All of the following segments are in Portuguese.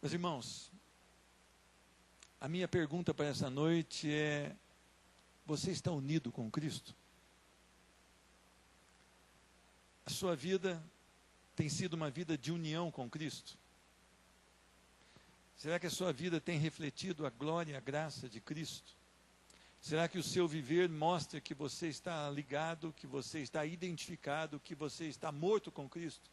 Meus irmãos, a minha pergunta para essa noite é: você está unido com Cristo? A sua vida tem sido uma vida de união com Cristo? Será que a sua vida tem refletido a glória e a graça de Cristo? Será que o seu viver mostra que você está ligado, que você está identificado, que você está morto com Cristo?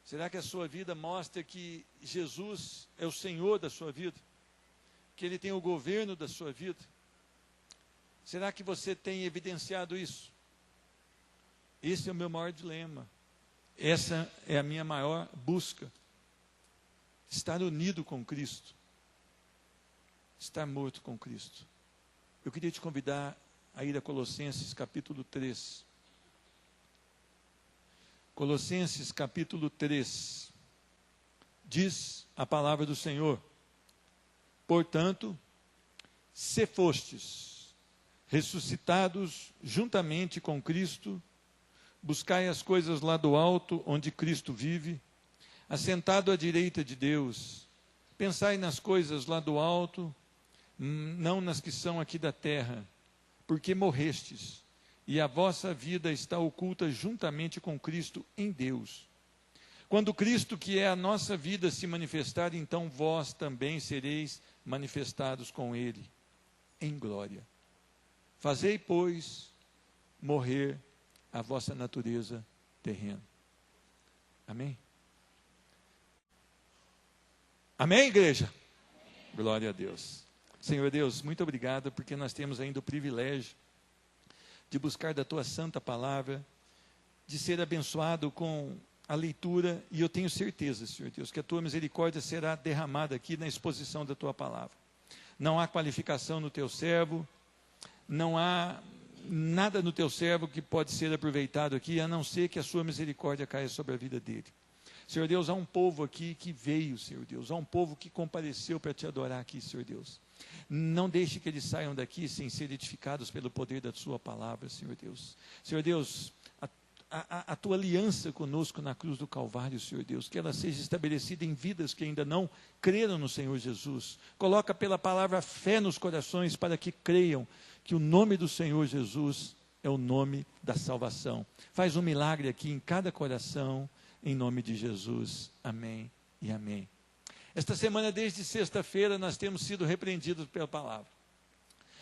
Será que a sua vida mostra que Jesus é o Senhor da sua vida? Que Ele tem o governo da sua vida? Será que você tem evidenciado isso? Esse é o meu maior dilema. Essa é a minha maior busca. Estar unido com Cristo. Estar morto com Cristo. Eu queria te convidar a ir a Colossenses capítulo 3. Colossenses capítulo 3. Diz a palavra do Senhor: portanto, se fostes ressuscitados juntamente com Cristo, buscai as coisas lá do alto, onde Cristo vive, assentado à direita de Deus. Pensai nas coisas lá do alto, não nas que são aqui da terra, porque morrestes, e a vossa vida está oculta juntamente com Cristo em Deus. Quando Cristo, que é a nossa vida, se manifestar, então vós também sereis manifestados com Ele, em glória. Fazei, pois, morrer a vossa natureza terrena. Amém? Amém, igreja? Amém. Glória a Deus. Senhor Deus, muito obrigado, porque nós temos ainda o privilégio de buscar da Tua santa palavra, de ser abençoado com a leitura, e eu tenho certeza, Senhor Deus, que a Tua misericórdia será derramada aqui na exposição da Tua palavra. Não há qualificação no Teu servo, não há nada no Teu servo que pode ser aproveitado aqui, a não ser que a Sua misericórdia caia sobre a vida dele. Senhor Deus, há um povo aqui que veio, Senhor Deus, há um povo que compareceu para Te adorar aqui, Senhor Deus. Não deixe que eles saiam daqui sem ser edificados pelo poder da Sua palavra, Senhor Deus. Senhor Deus, a Tua aliança conosco na cruz do Calvário, Senhor Deus, que ela seja estabelecida em vidas que ainda não creram no Senhor Jesus. Coloca pela palavra fé nos corações para que creiam que o nome do Senhor Jesus é o nome da salvação. Faz um milagre aqui em cada coração, em nome de Jesus. Amém e amém. Esta semana, desde sexta-feira, nós temos sido repreendidos pela palavra.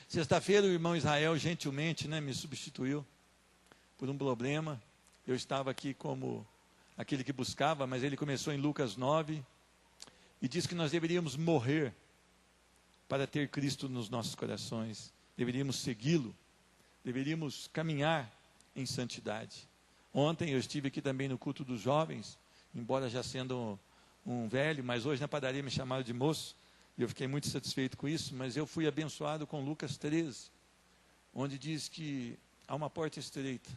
Sexta-feira, o irmão Israel gentilmente me substituiu por um problema. Eu estava aqui como aquele que buscava, mas ele começou em Lucas 9 e diz que nós deveríamos morrer para ter Cristo nos nossos corações. Deveríamos segui-lo, deveríamos caminhar em santidade. Ontem eu estive aqui também no culto dos jovens, embora já sendo um velho, mas hoje na padaria me chamaram de moço, e eu fiquei muito satisfeito com isso, mas eu fui abençoado com Lucas 13, onde diz que há uma porta estreita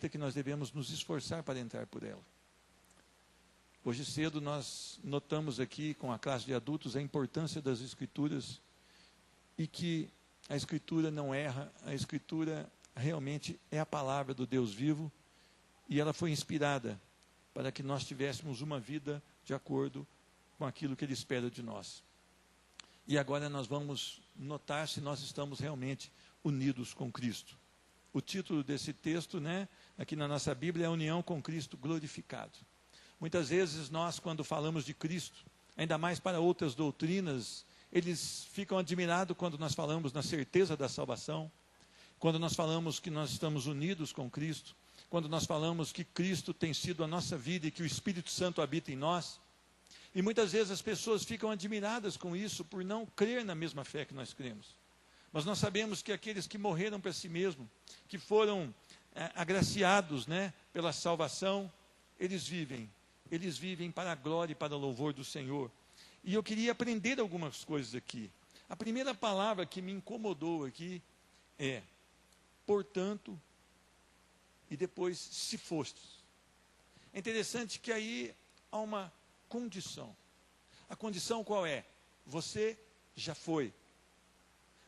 que nós devemos nos esforçar para entrar por ela. Hoje cedo nós notamos aqui com a classe de adultos a importância das Escrituras, e que a Escritura não erra, a Escritura realmente é a palavra do Deus vivo, e ela foi inspirada para que nós tivéssemos uma vida de acordo com aquilo que Ele espera de nós. E agora nós vamos notar se nós estamos realmente unidos com Cristo. O título desse texto, aqui na nossa Bíblia, é União com Cristo Glorificado. Muitas vezes nós, quando falamos de Cristo, ainda mais para outras doutrinas, eles ficam admirados quando nós falamos na certeza da salvação, quando nós falamos que nós estamos unidos com Cristo, quando nós falamos que Cristo tem sido a nossa vida e que o Espírito Santo habita em nós. E muitas vezes as pessoas ficam admiradas com isso por não crer na mesma fé que nós cremos. Mas nós sabemos que aqueles que morreram para si mesmo, que foram agraciados pela salvação, eles vivem para a glória e para o louvor do Senhor. E eu queria aprender algumas coisas aqui. A primeira palavra que me incomodou aqui é, portanto, e depois, se fostes. É interessante que aí há uma condição. A condição qual é? Você já foi.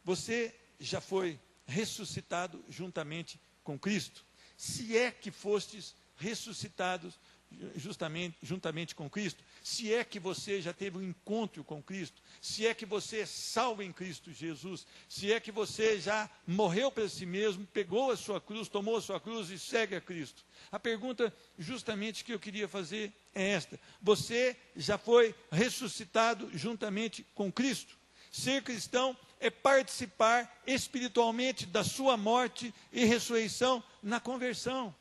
Você já foi ressuscitado juntamente com Cristo. Se é que fostes ressuscitados juntamente com Cristo, se é que você já teve um encontro com Cristo, se é que você é salvo em Cristo Jesus, se é que você já morreu para si mesmo, pegou a sua cruz, tomou a sua cruz e segue a Cristo. A pergunta justamente que eu queria fazer é esta: você já foi ressuscitado juntamente com Cristo? Ser cristão é participar espiritualmente da sua morte e ressurreição na conversão.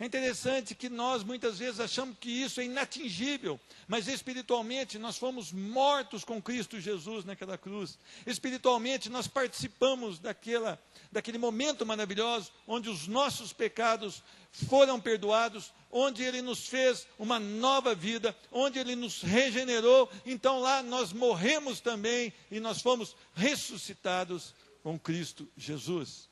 É interessante que nós muitas vezes achamos que isso é inatingível, mas espiritualmente nós fomos mortos com Cristo Jesus naquela cruz. Espiritualmente nós participamos daquele momento maravilhoso, onde os nossos pecados foram perdoados, onde Ele nos fez uma nova vida, onde Ele nos regenerou. Então lá nós morremos também e nós fomos ressuscitados com Cristo Jesus.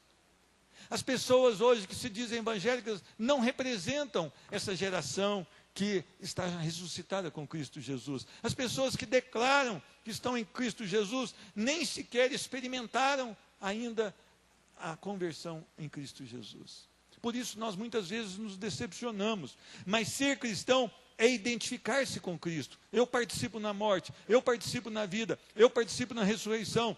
As pessoas hoje que se dizem evangélicas não representam essa geração que está ressuscitada com Cristo Jesus. As pessoas que declaram que estão em Cristo Jesus nem sequer experimentaram ainda a conversão em Cristo Jesus. Por isso nós muitas vezes nos decepcionamos. Mas ser cristão é identificar-se com Cristo. Eu participo na morte, eu participo na vida, eu participo na ressurreição.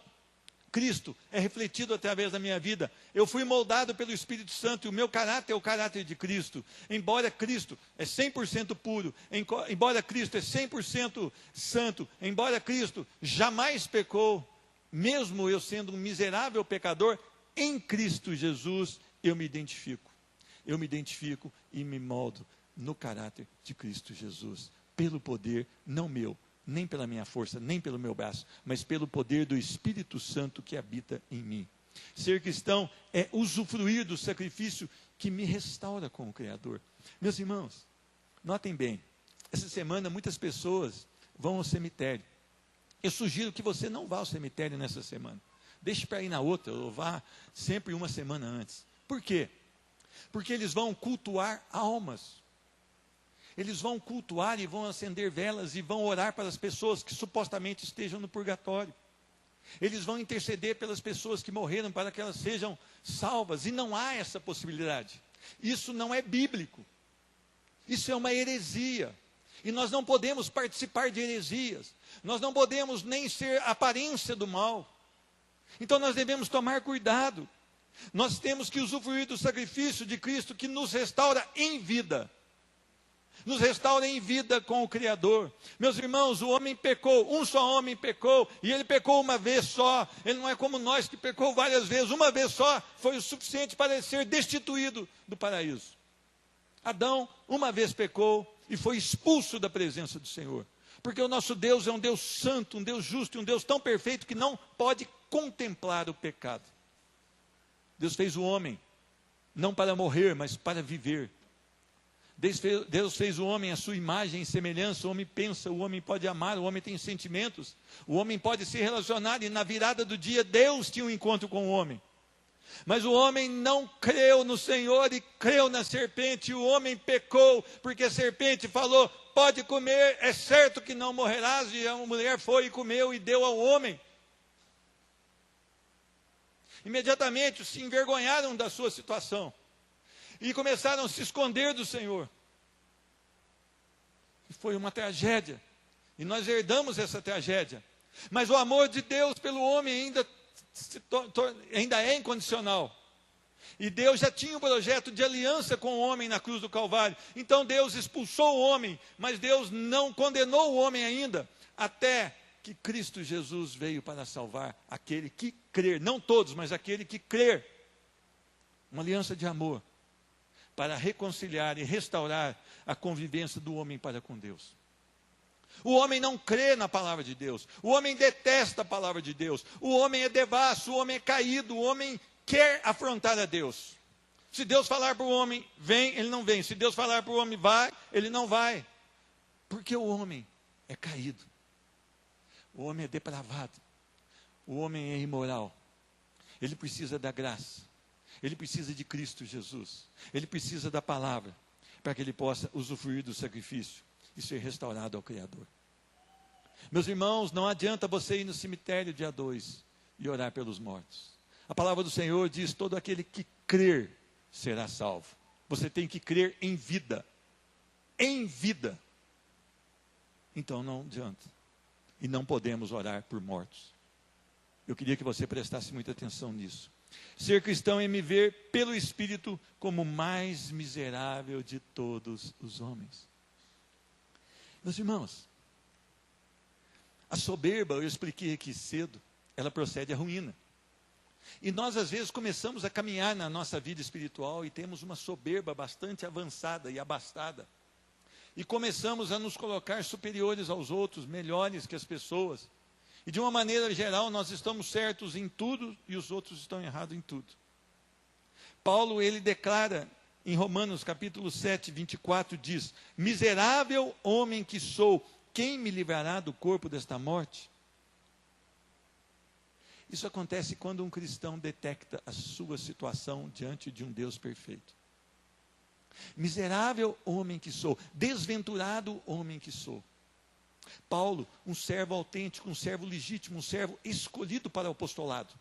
Cristo é refletido através da minha vida. Eu fui moldado pelo Espírito Santo e o meu caráter é o caráter de Cristo. Embora Cristo é 100% puro, embora Cristo é 100% santo, embora Cristo jamais pecou, mesmo eu sendo um miserável pecador, em Cristo Jesus eu me identifico. Eu me identifico e me moldo no caráter de Cristo Jesus, pelo poder não meu, nem pela minha força, nem pelo meu braço, mas pelo poder do Espírito Santo que habita em mim. Ser cristão é usufruir do sacrifício que me restaura com o Criador. Meus irmãos, notem bem, essa semana muitas pessoas vão ao cemitério. Eu sugiro que você não vá ao cemitério nessa semana. Deixe para ir na outra, ou vá sempre uma semana antes. Por quê? Porque eles vão cultuar almas. Eles vão cultuar e vão acender velas e vão orar para as pessoas que supostamente estejam no purgatório. Eles vão interceder pelas pessoas que morreram para que elas sejam salvas. E não há essa possibilidade. Isso não é bíblico. Isso é uma heresia. E nós não podemos participar de heresias. Nós não podemos nem ser aparência do mal. Então nós devemos tomar cuidado. Nós temos que usufruir do sacrifício de Cristo que nos restaura em vida. Nos restaura em vida com o Criador. Meus irmãos, o homem pecou, um só homem pecou, e ele pecou uma vez só. Ele não é como nós que pecou várias vezes. Uma vez só foi o suficiente para ser destituído do paraíso. Adão uma vez pecou e foi expulso da presença do Senhor. Porque o nosso Deus é um Deus santo, um Deus justo e um Deus tão perfeito que não pode contemplar o pecado. Deus fez o homem não para morrer, mas para viver. Deus fez o homem à sua imagem e semelhança. O homem pensa, o homem pode amar, o homem tem sentimentos, o homem pode se relacionar. E na virada do dia Deus tinha um encontro com o homem. Mas o homem não creu no Senhor e creu na serpente. E o homem pecou porque a serpente falou: pode comer, é certo que não morrerás. E a mulher foi e comeu e deu ao homem. Imediatamente se envergonharam da sua situação e começaram a se esconder do Senhor. E foi uma tragédia. E nós herdamos essa tragédia. Mas o amor de Deus pelo homem ainda é incondicional. E Deus já tinha um projeto de aliança com o homem na cruz do Calvário. Então Deus expulsou o homem, mas Deus não condenou o homem ainda, até que Cristo Jesus veio para salvar aquele que crer. Não todos, mas aquele que crer. Uma aliança de amor, para reconciliar e restaurar a convivência do homem para com Deus. O homem não crê na palavra de Deus. O homem detesta a palavra de Deus. O homem é devasso, o homem é caído, o homem quer afrontar a Deus. Se Deus falar para o homem, vem, ele não vem. Se Deus falar para o homem, vai, ele não vai. Porque o homem é caído. O homem é depravado. O homem é imoral. Ele precisa da graça. Ele precisa de Cristo Jesus. Ele precisa da palavra para que ele possa usufruir do sacrifício e ser restaurado ao Criador. Meus irmãos, não adianta você ir no cemitério dia 2 e orar pelos mortos. A palavra do Senhor diz: todo aquele que crer será salvo. Você tem que crer em vida. em vida, então não adianta. E não podemos orar por mortos. Eu queria que você prestasse muita atenção nisso. Ser cristão é me ver pelo Espírito como o mais miserável de todos os homens. Meus irmãos, a soberba, eu expliquei aqui cedo, ela procede à ruína. E nós, às vezes, começamos a caminhar na nossa vida espiritual e temos uma soberba bastante avançada e abastada. E começamos a nos colocar superiores aos outros, melhores que as pessoas. E de uma maneira geral, nós estamos certos em tudo e os outros estão errados em tudo. Paulo, ele declara em Romanos capítulo 7, 24, diz: miserável homem que sou, quem me livrará do corpo desta morte? Isso acontece quando um cristão detecta a sua situação diante de um Deus perfeito. Miserável homem que sou, desventurado homem que sou. Paulo, um servo autêntico, um servo legítimo, um servo escolhido para o apostolado.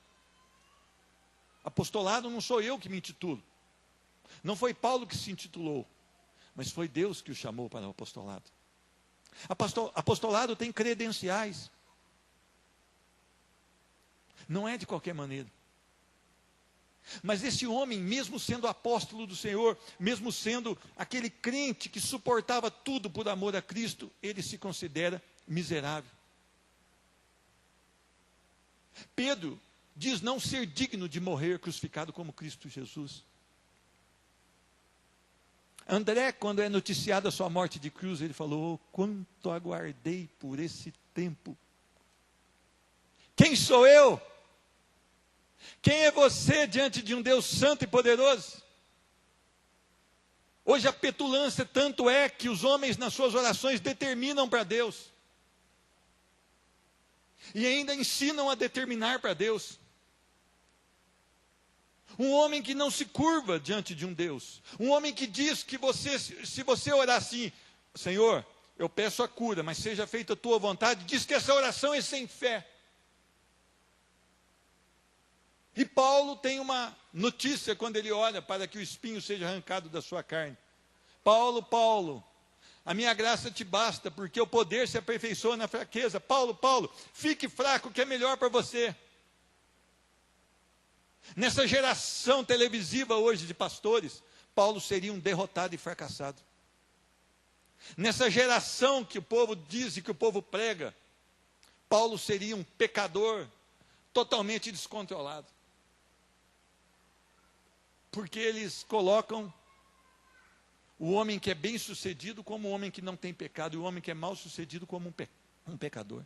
Apostolado não sou eu que me intitulo. Não foi Paulo que se intitulou, mas foi Deus que o chamou para o apostolado. Apostolado tem credenciais. Não é de qualquer maneira. Mas esse homem, mesmo sendo apóstolo do Senhor, mesmo sendo aquele crente que suportava tudo por amor a Cristo, ele se considera miserável. Pedro diz não ser digno de morrer crucificado como Cristo Jesus. André, quando é noticiada a sua morte de cruz, ele falou: oh, quanto aguardei por esse tempo. Quem sou eu? Quem é você diante de um Deus santo e poderoso? Hoje a petulância tanto é que os homens nas suas orações determinam para Deus. E ainda ensinam a determinar para Deus. Um homem que não se curva diante de um Deus. Um homem que diz que você, se você orar assim: Senhor, eu peço a cura, mas seja feita a tua vontade, diz que essa oração é sem fé. E Paulo tem uma notícia quando ele olha para que o espinho seja arrancado da sua carne. Paulo, Paulo, a minha graça te basta, porque o poder se aperfeiçoa na fraqueza. Paulo, Paulo, fique fraco que é melhor para você. Nessa geração televisiva hoje de pastores, Paulo seria um derrotado e fracassado. Nessa geração que o povo diz e que o povo prega, Paulo seria um pecador totalmente descontrolado. Porque eles colocam o homem que é bem sucedido como um homem que não tem pecado, e o homem que é mal sucedido como um pecador.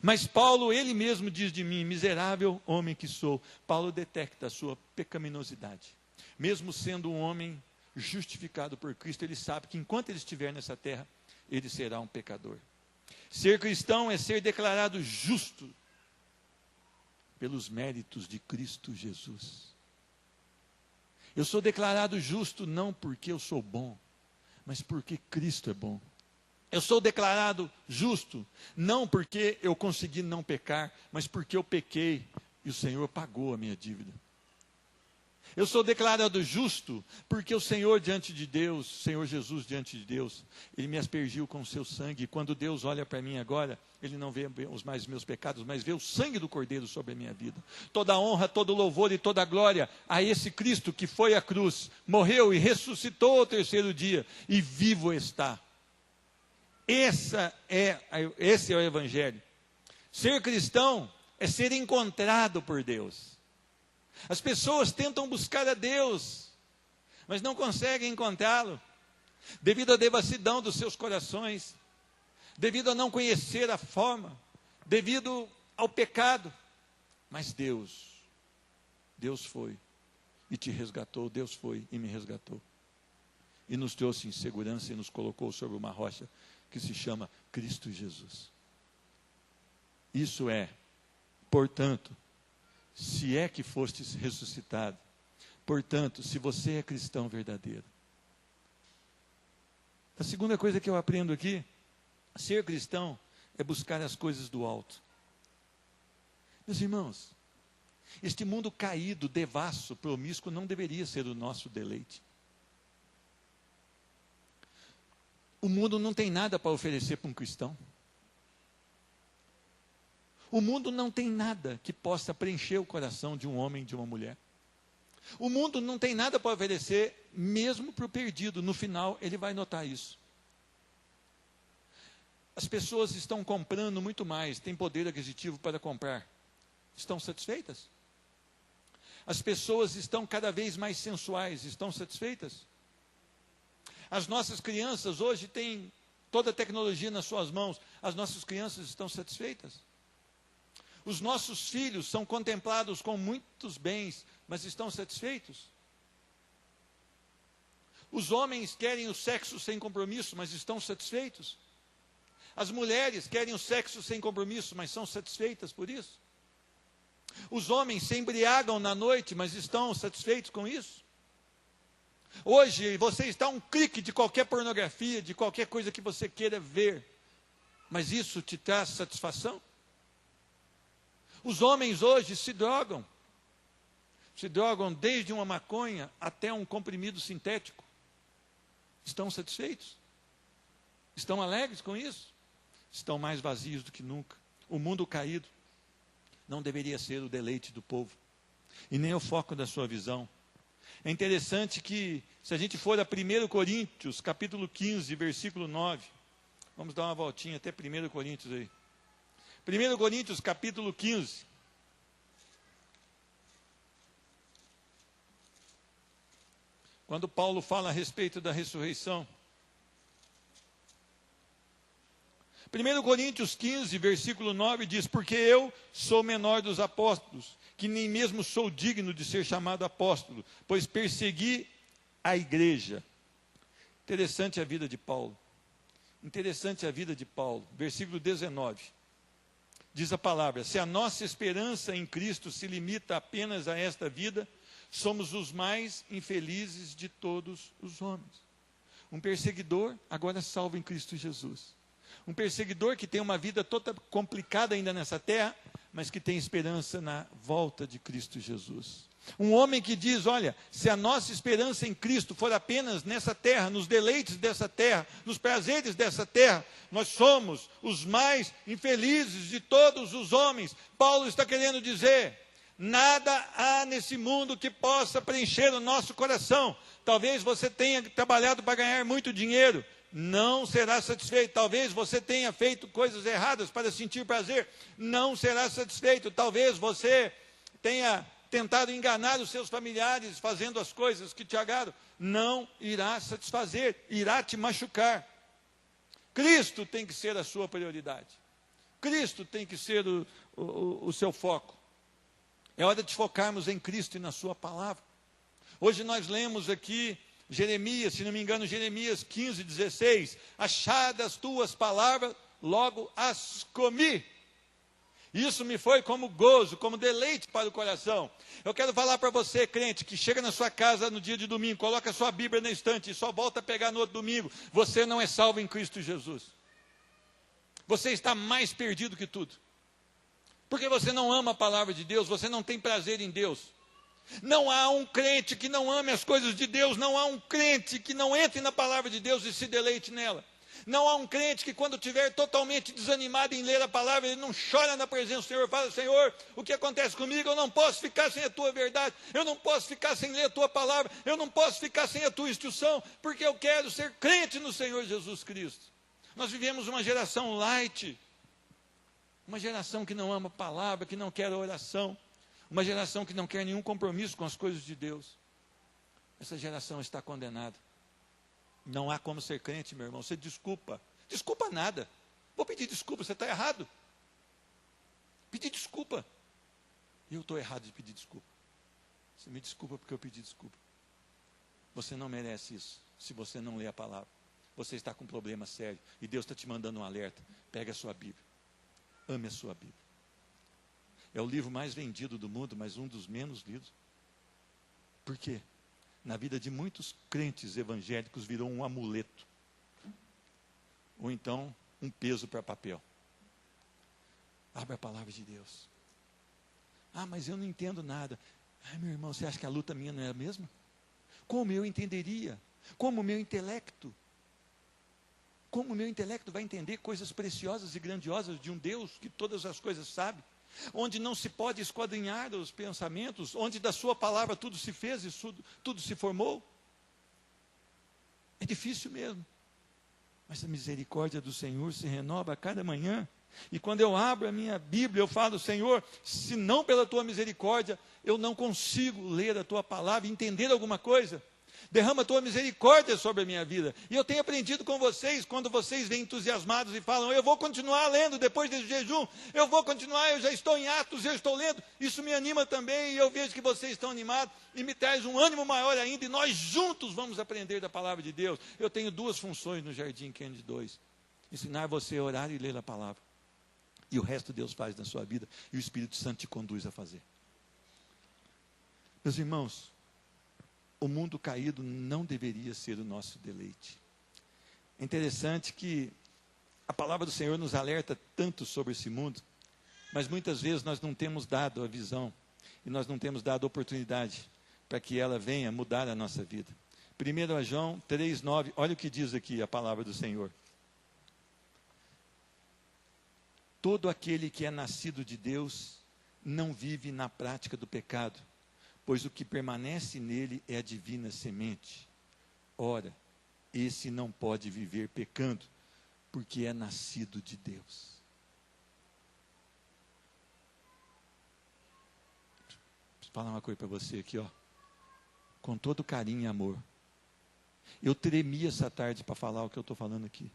Mas Paulo, ele mesmo diz de mim: miserável homem que sou. Paulo detecta a sua pecaminosidade. Mesmo sendo um homem justificado por Cristo, ele sabe que enquanto ele estiver nessa terra, ele será um pecador. Ser cristão é ser declarado justo pelos méritos de Cristo Jesus. Eu sou declarado justo não porque eu sou bom, mas porque Cristo é bom. Eu sou declarado justo não porque eu consegui não pecar, mas porque eu pequei e o Senhor pagou a minha dívida. Eu sou declarado justo porque o Senhor diante de Deus, o Senhor Jesus diante de Deus, Ele me aspergiu com o seu sangue. E quando Deus olha para mim agora, Ele não vê os mais meus pecados, mas vê o sangue do Cordeiro sobre a minha vida. Toda a honra, todo o louvor e toda a glória a esse Cristo que foi à cruz, morreu e ressuscitou ao terceiro dia e vivo está. Esse é o Evangelho. Ser cristão é ser encontrado por Deus. As pessoas tentam buscar a Deus, mas não conseguem encontrá-lo, devido à devassidão dos seus corações, devido a não conhecer a forma, devido ao pecado. Mas Deus foi e te resgatou, Deus foi e me resgatou. E nos trouxe em segurança e nos colocou sobre uma rocha que se chama Cristo Jesus. Isso é, portanto, se é que fostes ressuscitado, portanto, se você é cristão verdadeiro. A segunda coisa que eu aprendo aqui, ser cristão é buscar as coisas do alto. Meus irmãos, este mundo caído, devasso, promíscuo, não deveria ser o nosso deleite. O mundo não tem nada para oferecer para um cristão. O mundo não tem nada que possa preencher o coração de um homem e de uma mulher. O mundo não tem nada para oferecer, mesmo para o perdido. No final, ele vai notar isso. As pessoas estão comprando muito mais, têm poder aquisitivo para comprar. Estão satisfeitas? As pessoas estão cada vez mais sensuais, estão satisfeitas? As nossas crianças hoje têm toda a tecnologia nas suas mãos, as nossas crianças estão satisfeitas? Os nossos filhos são contemplados com muitos bens, mas estão satisfeitos? Os homens querem o sexo sem compromisso, mas estão satisfeitos? As mulheres querem o sexo sem compromisso, mas são satisfeitas por isso? Os homens se embriagam na noite, mas estão satisfeitos com isso? Hoje, você está a um clique de qualquer pornografia, de qualquer coisa que você queira ver, mas isso te traz satisfação? Os homens hoje se drogam desde uma maconha até um comprimido sintético. Estão satisfeitos? Estão alegres com isso? Estão mais vazios do que nunca. O mundo caído não deveria ser o deleite do povo, e nem o foco da sua visão. É interessante que, se a gente for a 1 Coríntios, capítulo 15, versículo 9, vamos dar uma voltinha até 1 Coríntios aí. 1 Coríntios, capítulo 15. Quando Paulo fala a respeito da ressurreição. 1 Coríntios 15, versículo 9 diz: porque eu sou o menor dos apóstolos, que nem mesmo sou digno de ser chamado apóstolo, pois persegui a igreja. Interessante a vida de Paulo. Interessante a vida de Paulo. Versículo 19. Diz a palavra: se a nossa esperança em Cristo se limita apenas a esta vida, somos os mais infelizes de todos os homens. Um perseguidor agora salvo em Cristo Jesus. Um perseguidor que tem uma vida toda complicada ainda nessa terra, mas que tem esperança na volta de Cristo Jesus. Um homem que diz: olha, se a nossa esperança em Cristo for apenas nessa terra, nos deleites dessa terra, nos prazeres dessa terra, nós somos os mais infelizes de todos os homens. Paulo está querendo dizer: nada há nesse mundo que possa preencher o nosso coração. Talvez você tenha trabalhado para ganhar muito dinheiro, não será satisfeito. Talvez você tenha feito coisas erradas para sentir prazer, não será satisfeito. Talvez você tenha tentado enganar os seus familiares fazendo as coisas que te agradam, não irá satisfazer, irá te machucar. Cristo tem que ser a sua prioridade. Cristo tem que ser o seu foco. É hora de focarmos em Cristo e na sua palavra. Hoje nós lemos aqui Jeremias, se não me engano, Jeremias 15, 16. Achadas as tuas palavras, logo as comi. Isso me foi como gozo, como deleite para o coração. Eu quero falar para você, crente, que chega na sua casa no dia de domingo, coloca a sua Bíblia na estante e só volta a pegar no outro domingo. Você não é salvo em Cristo Jesus. Você está mais perdido que tudo. Porque você não ama a palavra de Deus, você não tem prazer em Deus. Não há um crente que não ame as coisas de Deus, não há um crente que não entre na palavra de Deus e se deleite nela. Não há um crente que, quando estiver totalmente desanimado em ler a palavra, ele não chora na presença do Senhor, fala: Senhor, o que acontece comigo? Eu não posso ficar sem a tua verdade, eu não posso ficar sem ler a tua palavra, eu não posso ficar sem a tua instrução, porque eu quero ser crente no Senhor Jesus Cristo. Nós vivemos uma geração light, uma geração que não ama a palavra, que não quer a oração, uma geração que não quer nenhum compromisso com as coisas de Deus. Essa geração está condenada. Não há como ser crente, meu irmão. Você desculpa. Desculpa nada. Vou pedir desculpa, você está errado. Pedir desculpa. E eu estou errado de pedir desculpa. Você me desculpa porque eu pedi desculpa. Você não merece isso, se você não lê a palavra. Você está com um problema sério, e Deus está te mandando um alerta. Pega a sua Bíblia. Ame a sua Bíblia. É o livro mais vendido do mundo, mas um dos menos lidos. Por quê? Na vida de muitos crentes evangélicos virou um amuleto. Ou então, um peso para papel. Abre a palavra de Deus. Ah, mas eu não entendo nada. Ai, meu irmão, você acha que a luta minha não é a mesma? Como eu entenderia? Como o meu intelecto? Como o meu intelecto vai entender coisas preciosas e grandiosas de um Deus que todas as coisas sabe? Onde não se pode esquadrinhar os pensamentos, onde da sua palavra tudo se fez e tudo se formou? É difícil mesmo. Mas a misericórdia do Senhor se renova a cada manhã. E quando eu abro a minha Bíblia, eu falo: Senhor, se não pela tua misericórdia, eu não consigo ler a tua palavra e entender alguma coisa. Derrama a tua misericórdia sobre a minha vida. E eu tenho aprendido com vocês, quando vocês vêm entusiasmados e falam: eu vou continuar lendo depois desse jejum, eu vou continuar, eu já estou em Atos, eu estou lendo. Isso me anima também, e eu vejo que vocês estão animados, e me traz um ânimo maior ainda, e nós juntos vamos aprender da palavra de Deus. Eu tenho 2 funções no Jardim Kennedy 2: ensinar você a orar e ler a palavra. E o resto Deus faz na sua vida, e o Espírito Santo te conduz a fazer. Meus irmãos, o mundo caído não deveria ser o nosso deleite. É interessante que a palavra do Senhor nos alerta tanto sobre esse mundo, mas muitas vezes nós não temos dado a visão, e nós não temos dado oportunidade para que ela venha mudar a nossa vida. 1 João 3,9, olha o que diz aqui a palavra do Senhor. Todo aquele que é nascido de Deus não vive na prática do pecado, pois o que permanece nele é a divina semente. Ora, esse não pode viver pecando, porque é nascido de Deus. Preciso falar uma coisa para você aqui, ó. Com todo carinho e amor. Eu tremi essa tarde para falar o que eu estou falando aqui.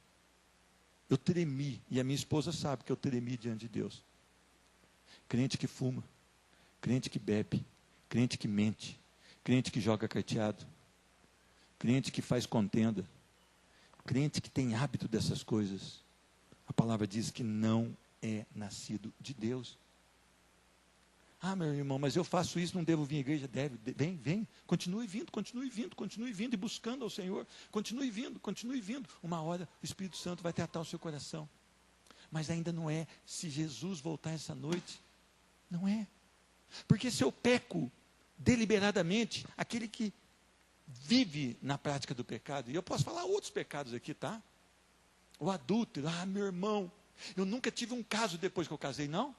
Eu tremi, e a minha esposa sabe que eu tremi diante de Deus. Crente que fuma, crente que bebe, crente que mente, crente que joga carteado, crente que faz contenda, crente que tem hábito dessas coisas. A palavra diz que não é nascido de Deus. Ah, meu irmão, mas eu faço isso, não devo vir à igreja? Deve, vem, continue vindo e buscando ao Senhor, continue vindo. Uma hora o Espírito Santo vai tratar o seu coração. Mas ainda não é. Se Jesus voltar essa noite, não é. Porque se eu peco deliberadamente, aquele que vive na prática do pecado, e eu posso falar outros pecados aqui, tá? O adúltero, meu irmão, eu nunca tive um caso depois que eu casei, não.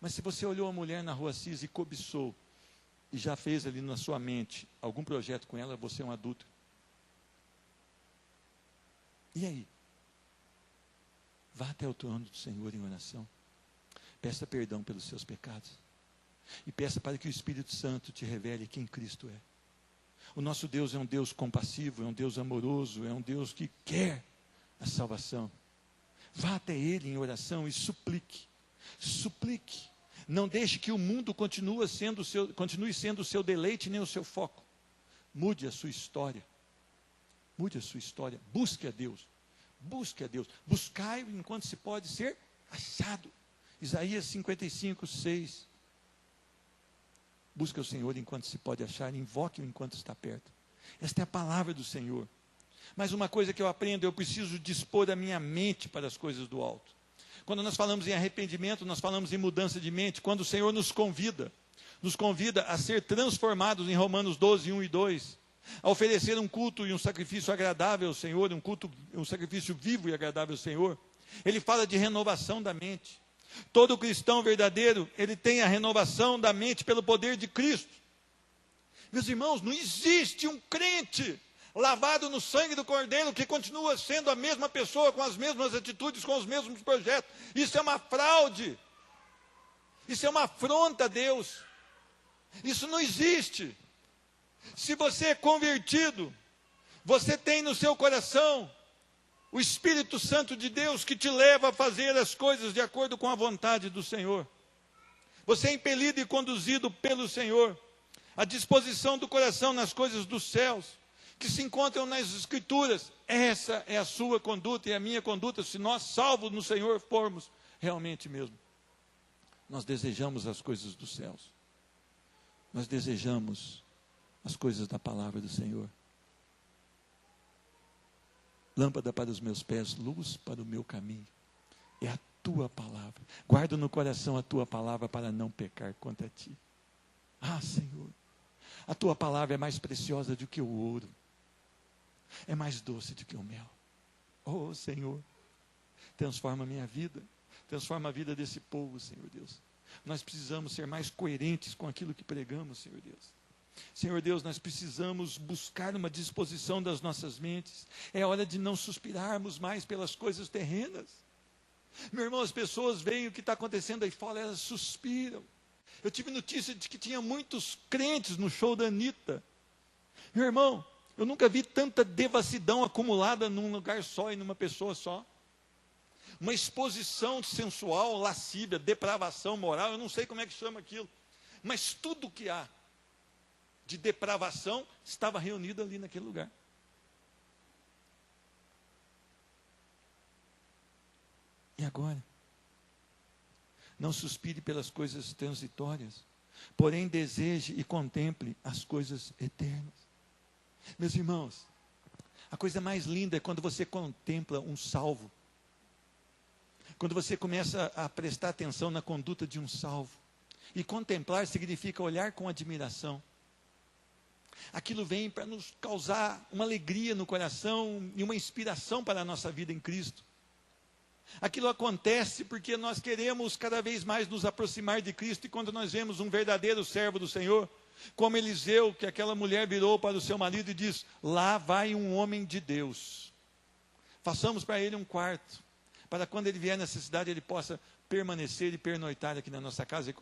Mas se você olhou a mulher na rua Assis e cobiçou, e já fez ali na sua mente algum projeto com ela, você é um adúltero. E aí? Vá até o trono do Senhor em oração. Peça perdão pelos seus pecados. E peça para que o Espírito Santo te revele quem Cristo é. O nosso Deus é um Deus compassivo, é um Deus amoroso, é um Deus que quer a salvação. Vá até Ele em oração e suplique. Suplique. Não deixe que o mundo continue sendo o seu deleite nem o seu foco. Mude a sua história. Mude a sua história. Busque a Deus. Busque a Deus. Buscai-o enquanto se pode ser achado. Isaías 55, 6. Busque o Senhor enquanto se pode achar. Invoque-o enquanto está perto. Esta é a palavra do Senhor. Mas uma coisa que eu aprendo, eu preciso dispor a minha mente para as coisas do alto. Quando nós falamos em arrependimento, nós falamos em mudança de mente. Quando o Senhor nos convida a ser transformados em Romanos 12, 1 e 2, a oferecer um culto e um sacrifício agradável ao Senhor, um sacrifício vivo e agradável ao Senhor. Ele fala de renovação da mente. Todo cristão verdadeiro, ele tem a renovação da mente pelo poder de Cristo. Meus irmãos, não existe um crente lavado no sangue do Cordeiro, que continua sendo a mesma pessoa, com as mesmas atitudes, com os mesmos projetos. Isso é uma fraude. Isso é uma afronta a Deus. Isso não existe. Se você é convertido, você tem no seu coração o Espírito Santo de Deus que te leva a fazer as coisas de acordo com a vontade do Senhor. Você é impelido e conduzido pelo Senhor. A disposição do coração nas coisas dos céus, que se encontram nas Escrituras. Essa é a sua conduta e a minha conduta, se nós, salvos no Senhor, formos realmente mesmo. Nós desejamos as coisas dos céus. Nós desejamos as coisas da palavra do Senhor. Lâmpada para os meus pés, luz para o meu caminho. É a tua palavra. Guarda no coração a tua palavra para não pecar contra ti. Senhor, a tua palavra é mais preciosa do que o ouro. É mais doce do que o mel. Oh, Senhor, transforma a minha vida, transforma a vida desse povo, Senhor Deus. Nós precisamos ser mais coerentes com aquilo que pregamos, Senhor Deus. Senhor Deus, nós precisamos buscar uma disposição das nossas mentes. É hora de não suspirarmos mais pelas coisas terrenas. Meu irmão, as pessoas veem o que está acontecendo aí fora, elas suspiram. Eu tive notícia de que tinha muitos crentes no show da Anitta. Meu irmão, eu nunca vi tanta devassidão acumulada num lugar só e numa pessoa só. Uma exposição sensual, lascívia, depravação moral, eu não sei como é que chama aquilo. Mas tudo que há de depravação estava reunido ali naquele lugar. E agora? Não suspire pelas coisas transitórias, porém deseje e contemple as coisas eternas. Meus irmãos, a coisa mais linda é quando você contempla um salvo. Quando você começa a prestar atenção na conduta de um salvo. E contemplar significa olhar com admiração. Aquilo vem para nos causar uma alegria no coração e uma inspiração para a nossa vida em Cristo. Aquilo acontece porque nós queremos cada vez mais nos aproximar de Cristo, e quando nós vemos um verdadeiro servo do Senhor, como Eliseu, que aquela mulher virou para o seu marido e diz: lá vai um homem de Deus, façamos para ele um quarto, para quando ele vier nessa cidade ele possa permanecer e pernoitar aqui na nossa casa, e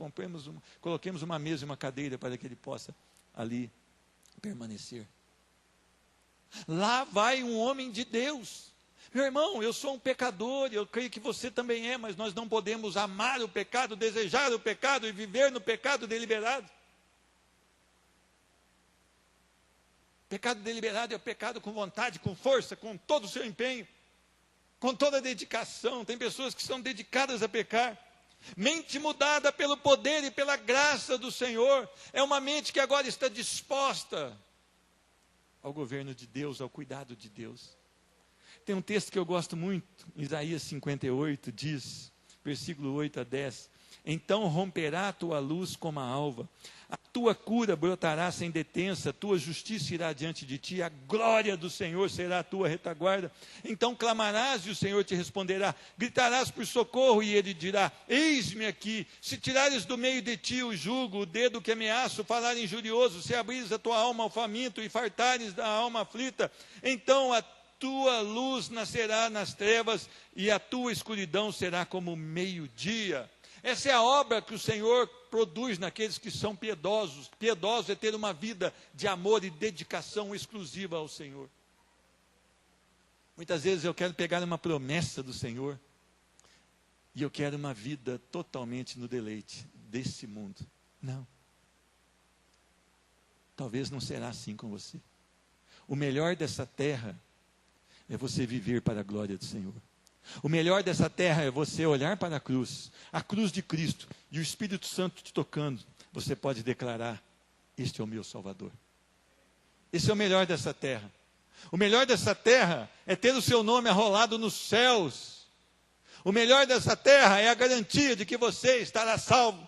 coloquemos uma mesa e uma cadeira para que ele possa ali permanecer. Lá vai um homem de Deus. Meu irmão, eu sou um pecador, eu creio que você também é, mas nós não podemos amar o pecado, desejar o pecado e viver no pecado deliberado. Pecado deliberado é o pecado com vontade, com força, com todo o seu empenho, com toda a dedicação. Tem pessoas que são dedicadas a pecar. Mente mudada pelo poder e pela graça do Senhor, é uma mente que agora está disposta ao governo de Deus, ao cuidado de Deus. Tem um texto que eu gosto muito, Isaías 58, diz, versículo 8 a 10, então romperá a tua luz como a alva, a tua cura brotará sem detença, a tua justiça irá diante de ti, a glória do Senhor será a tua retaguarda. Então clamarás e o Senhor te responderá, gritarás por socorro e ele dirá, eis-me aqui. Se tirares do meio de ti o jugo, o dedo que ameaça, o falar injurioso, se abrires a tua alma ao faminto e fartares da alma aflita, então a tua luz nascerá nas trevas e a tua escuridão será como meio-dia. Essa é a obra que o Senhor produz naqueles que são piedosos. Piedoso é ter uma vida de amor e dedicação exclusiva ao Senhor. Muitas vezes eu quero pegar uma promessa do Senhor e eu quero uma vida totalmente no deleite desse mundo. Não. Talvez não será assim com você. O melhor dessa terra é você viver para a glória do Senhor. O melhor dessa terra é você olhar para a cruz de Cristo, e o Espírito Santo te tocando, você pode declarar, este é o meu Salvador. Esse é o melhor dessa terra. O melhor dessa terra é ter o seu nome arrolado nos céus. O melhor dessa terra é a garantia de que você estará salvo.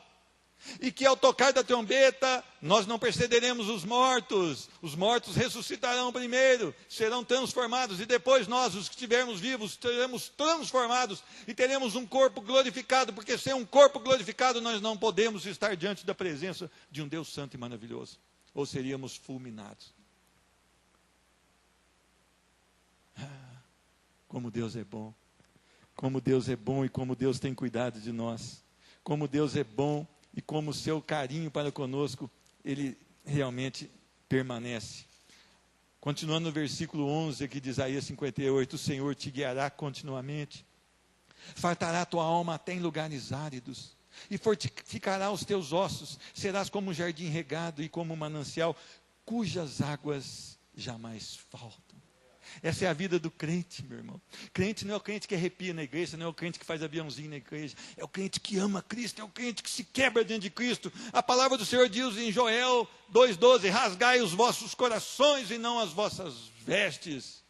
E que ao tocar da trombeta, nós não precederemos os mortos ressuscitarão primeiro, serão transformados, e depois nós, os que estivermos vivos, seremos transformados, e teremos um corpo glorificado, porque sem um corpo glorificado, nós não podemos estar diante da presença de um Deus santo e maravilhoso, ou seríamos fulminados. Como Deus é bom, como Deus é bom, e como Deus tem cuidado de nós, como Deus é bom, e como o seu carinho para conosco, ele realmente permanece. Continuando no versículo 11 aqui de Isaías 58, o Senhor te guiará continuamente, fartará a tua alma até em lugares áridos, e fortificará os teus ossos, serás como um jardim regado e como um manancial, cujas águas jamais faltam. Essa é a vida do crente, meu irmão. Crente não é o crente que arrepia na igreja, não é o crente que faz aviãozinho na igreja, é o crente que ama Cristo, é o crente que se quebra diante de Cristo. A palavra do Senhor diz em Joel 2,12, rasgai os vossos corações e não as vossas vestes,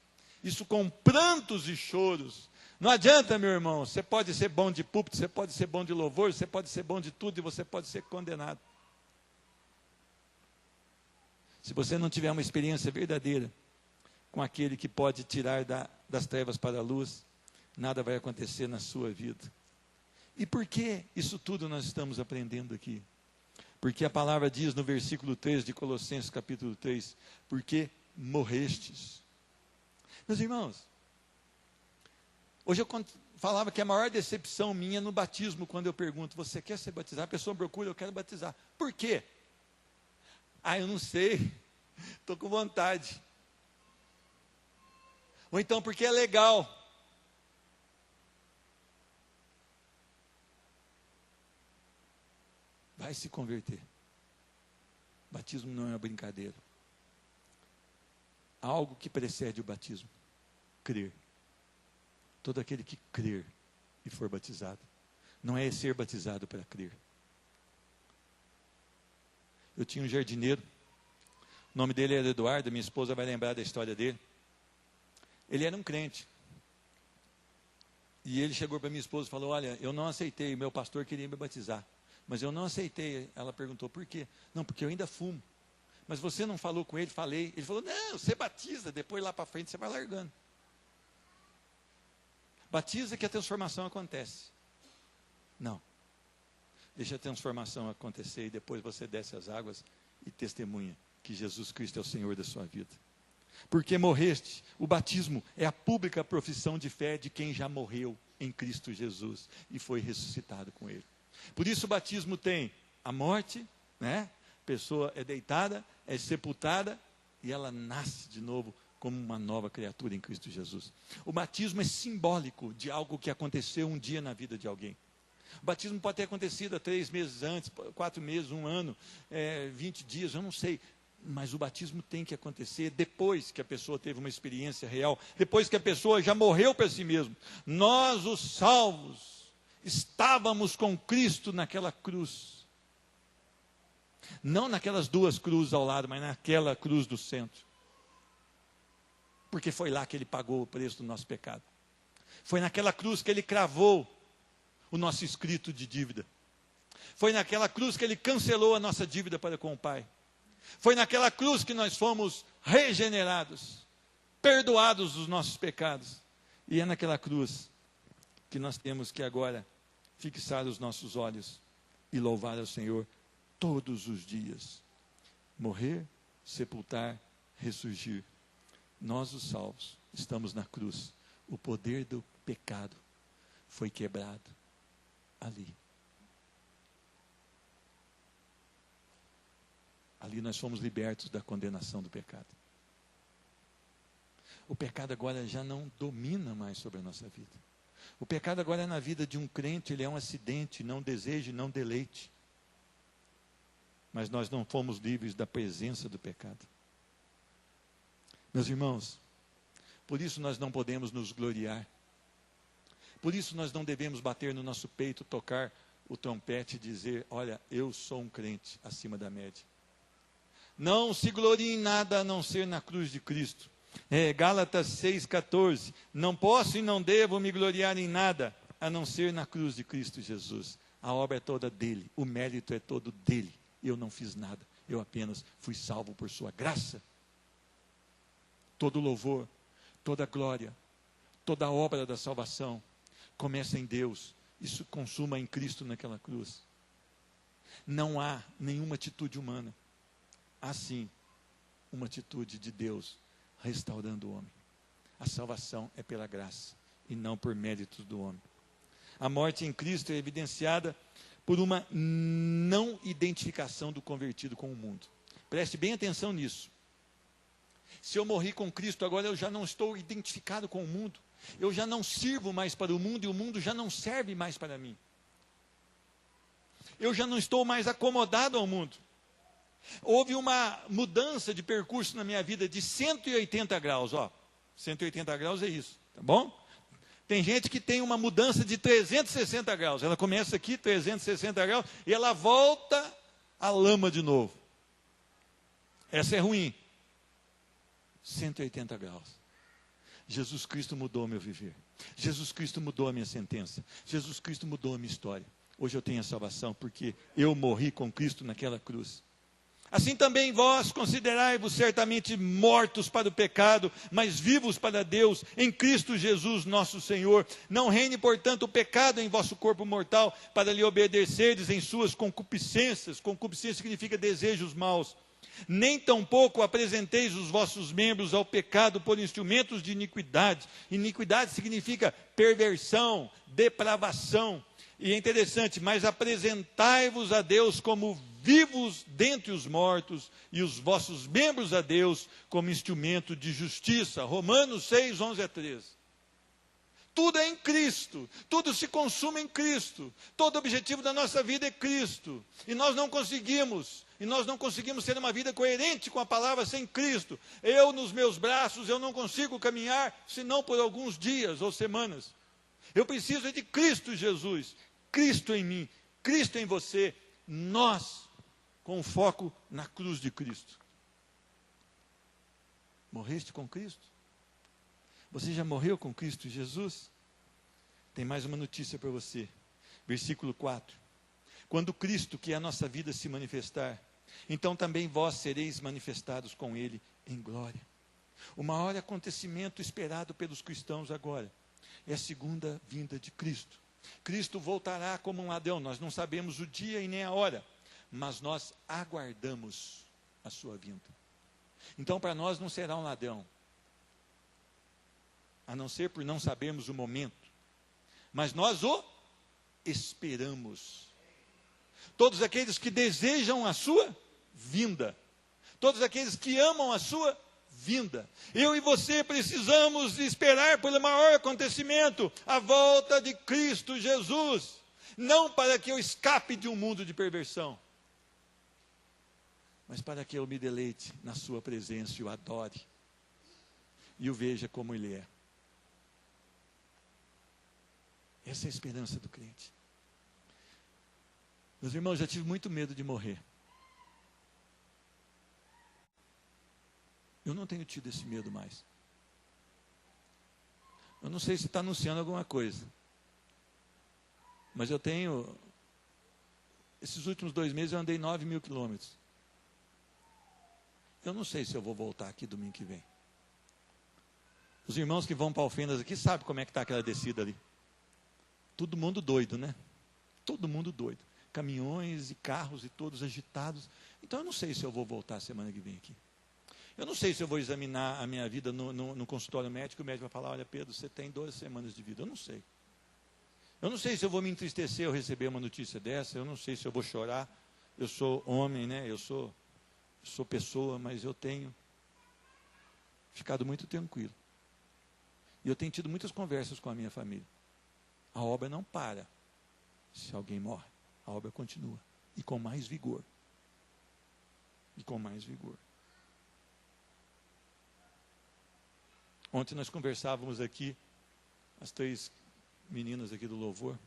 isso com prantos e choros. Não adianta, meu irmão, você pode ser bom de púlpito, você pode ser bom de louvor, você pode ser bom de tudo e você pode ser condenado. Se você não tiver uma experiência verdadeira com aquele que pode tirar das trevas para a luz, nada vai acontecer na sua vida. E por que isso tudo nós estamos aprendendo aqui? Porque a palavra diz no versículo 3 de Colossenses capítulo 3, porque morrestes. Meus irmãos, hoje eu falava que a maior decepção minha no batismo, quando eu pergunto, você quer ser batizado? A pessoa procura, eu quero batizar. Por quê? Eu não sei, estou com vontade. Ou então porque é legal. Vai se converter. Batismo não é uma brincadeira. Há algo que precede o batismo: crer. Todo aquele que crer e for batizado. Não é ser batizado para crer. Eu tinha um jardineiro, o nome dele era Eduardo, minha esposa vai lembrar da história dele. Ele era um crente. E ele chegou para minha esposa e falou: olha, eu não aceitei, meu pastor queria me batizar, mas eu não aceitei. Ela perguntou: por quê? Não, porque eu ainda fumo. Mas você não falou com ele? Falei. Ele falou: não, você batiza, depois lá para frente você vai largando. Batiza que a transformação acontece. Não. Deixa a transformação acontecer e depois você desce as águas e testemunha que Jesus Cristo é o Senhor da sua vida. Porque morreste, o batismo é a pública profissão de fé de quem já morreu em Cristo Jesus e foi ressuscitado com Ele. Por isso o batismo tem a morte, né? A pessoa é deitada, é sepultada e ela nasce de novo como uma nova criatura em Cristo Jesus. O batismo é simbólico de algo que aconteceu um dia na vida de alguém. O batismo pode ter acontecido há 3 meses antes, 4 meses, 1 ano, 20 dias, eu não sei. Mas o batismo tem que acontecer depois que a pessoa teve uma experiência real, depois que a pessoa já morreu para si mesmo. Nós, os salvos, estávamos com Cristo naquela cruz. Não naquelas 2 cruzes ao lado, mas naquela cruz do centro. Porque foi lá que Ele pagou o preço do nosso pecado. Foi naquela cruz que Ele cravou o nosso escrito de dívida. Foi naquela cruz que Ele cancelou a nossa dívida para com o Pai. Foi naquela cruz que nós fomos regenerados, perdoados dos nossos pecados. E é naquela cruz que nós temos que agora fixar os nossos olhos e louvar ao Senhor todos os dias. Morrer, sepultar, ressurgir. Nós, os salvos, estamos na cruz. O poder do pecado foi quebrado ali. Ali nós fomos libertos da condenação do pecado. O pecado agora já não domina mais sobre a nossa vida. O pecado agora na vida de um crente, ele é um acidente, não desejo, não deleite. Mas nós não fomos livres da presença do pecado. Meus irmãos, por isso nós não podemos nos gloriar. Por isso nós não devemos bater no nosso peito, tocar o trompete e dizer: olha, eu sou um crente acima da média. Não se glorie em nada a não ser na cruz de Cristo. Gálatas 6,14. Não posso e não devo me gloriar em nada a não ser na cruz de Cristo Jesus. A obra é toda dele, o mérito é todo dele. Eu não fiz nada, eu apenas fui salvo por sua graça. Todo louvor, toda glória, toda obra da salvação começa em Deus. Isso consuma em Cristo naquela cruz. Não há nenhuma atitude humana. Há sim uma atitude de Deus restaurando o homem. A salvação é pela graça e não por méritos do homem. A morte em Cristo é evidenciada por uma não identificação do convertido com o mundo. Preste bem atenção nisso. Se eu morri com Cristo, agora eu já não estou identificado com o mundo. Eu já não sirvo mais para o mundo e o mundo já não serve mais para mim. Eu já não estou mais acomodado ao mundo. Houve uma mudança de percurso na minha vida de 180 graus, 180 graus é isso, tá bom? Tem gente que tem uma mudança de 360 graus, ela começa aqui, 360 graus, e ela volta à lama de novo. Essa é ruim. 180 graus. Jesus Cristo mudou o meu viver. Jesus Cristo mudou a minha sentença. Jesus Cristo mudou a minha história. Hoje eu tenho a salvação porque eu morri com Cristo naquela cruz. Assim também vós considerai-vos certamente mortos para o pecado, mas vivos para Deus, em Cristo Jesus nosso Senhor. Não reine, portanto, o pecado em vosso corpo mortal, para lhe obedecerdes em suas concupiscências. Concupiscência significa desejos maus. Nem tampouco apresenteis os vossos membros ao pecado por instrumentos de iniquidade. Iniquidade significa perversão, depravação. E é interessante, mas apresentai-vos a Deus como vivos dentre os mortos, e os vossos membros a Deus como instrumento de justiça. Romanos 6, 11 a 13. Tudo é em Cristo, tudo se consuma em Cristo, todo o objetivo da nossa vida é Cristo, e nós não conseguimos ter uma vida coerente com a palavra sem Cristo. Eu nos meus braços, eu não consigo caminhar, senão por alguns dias ou semanas. Eu preciso de Cristo Jesus, Cristo em mim, Cristo em você, nós, com foco na cruz de Cristo. Morreste com Cristo? Você já morreu com Cristo Jesus? Tem mais uma notícia para você. Versículo 4. Quando Cristo, que é a nossa vida, se manifestar, então também vós sereis manifestados com Ele em glória. O maior acontecimento esperado pelos cristãos agora é a segunda vinda de Cristo. Cristo voltará como um ladrão. Nós não sabemos o dia e nem a hora, mas nós aguardamos a sua vinda. Então, para nós não será um ladrão, a não ser por não sabermos o momento, mas nós o esperamos. Todos aqueles que desejam a sua vinda, todos aqueles que amam a sua vinda. Eu e você precisamos esperar pelo maior acontecimento, a volta de Cristo Jesus, não para que eu escape de um mundo de perversão, mas para que eu me deleite na sua presença e o adore, e o veja como Ele é. Essa é a esperança do crente. Meus irmãos, já tive muito medo de morrer. Eu não tenho tido esse medo mais. Eu não sei se está anunciando alguma coisa, mas eu tenho, esses últimos 2 meses eu andei 9.000 quilômetros. Eu não sei se eu vou voltar aqui domingo que vem. Os irmãos que vão para Alfenas aqui sabem como é que está aquela descida ali. Todo mundo doido, né? Todo mundo doido. Caminhões e carros e todos agitados. Então eu não sei se eu vou voltar semana que vem aqui. Eu não sei se eu vou examinar a minha vida no consultório médico. O médico vai falar: olha, Pedro, você tem 12 semanas de vida. Eu não sei. Eu não sei se eu vou me entristecer ao receber uma notícia dessa. Eu não sei se eu vou chorar. Eu sou homem, né? Eu sou pessoa, mas eu tenho ficado muito tranquilo. E eu tenho tido muitas conversas com a minha família. A obra não para se alguém morre. A obra continua. E com mais vigor. E com mais vigor. Ontem nós conversávamos aqui, as 3 meninas aqui do louvor.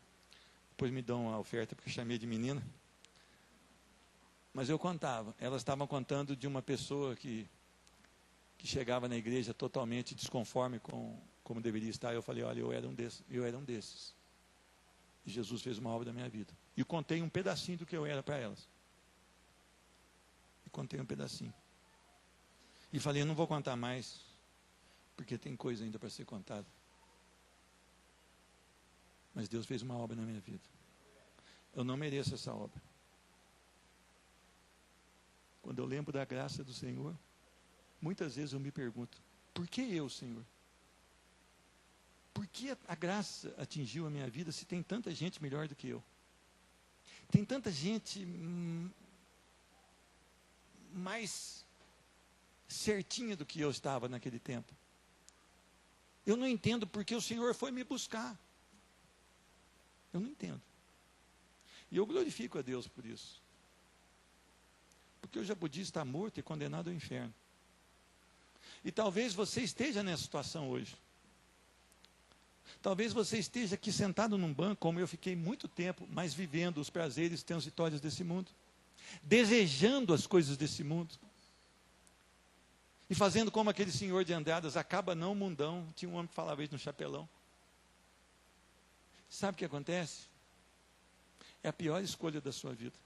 Depois me dão a oferta, porque eu chamei de menina. Mas eu contava. Elas estavam contando de uma pessoa que chegava na igreja totalmente desconforme com como deveria estar. Eu falei: olha, eu era um desses. E Jesus fez uma obra da minha vida. E eu contei um pedacinho do que eu era para elas. E contei um pedacinho. E falei: eu não vou contar mais, porque tem coisa ainda para ser contada. Mas Deus fez uma obra na minha vida. Eu não mereço essa obra. Quando eu lembro da graça do Senhor, muitas vezes eu me pergunto: por que eu, Senhor? Por que a graça atingiu a minha vida se tem tanta gente melhor do que eu? Tem tanta gente mais certinha do que eu estava naquele tempo. Eu não entendo porque o Senhor foi me buscar. Eu não entendo. E eu glorifico a Deus por isso. Porque eu já podia estar morto e condenado ao inferno. E talvez você esteja nessa situação hoje. Talvez você esteja aqui sentado num banco, como eu fiquei muito tempo, mas vivendo os prazeres transitórios desse mundo. Desejando as coisas desse mundo. E fazendo como aquele senhor de Andradas: acaba não, mundão. Tinha um homem que falava isso no chapelão. Sabe o que acontece? É a pior escolha da sua vida.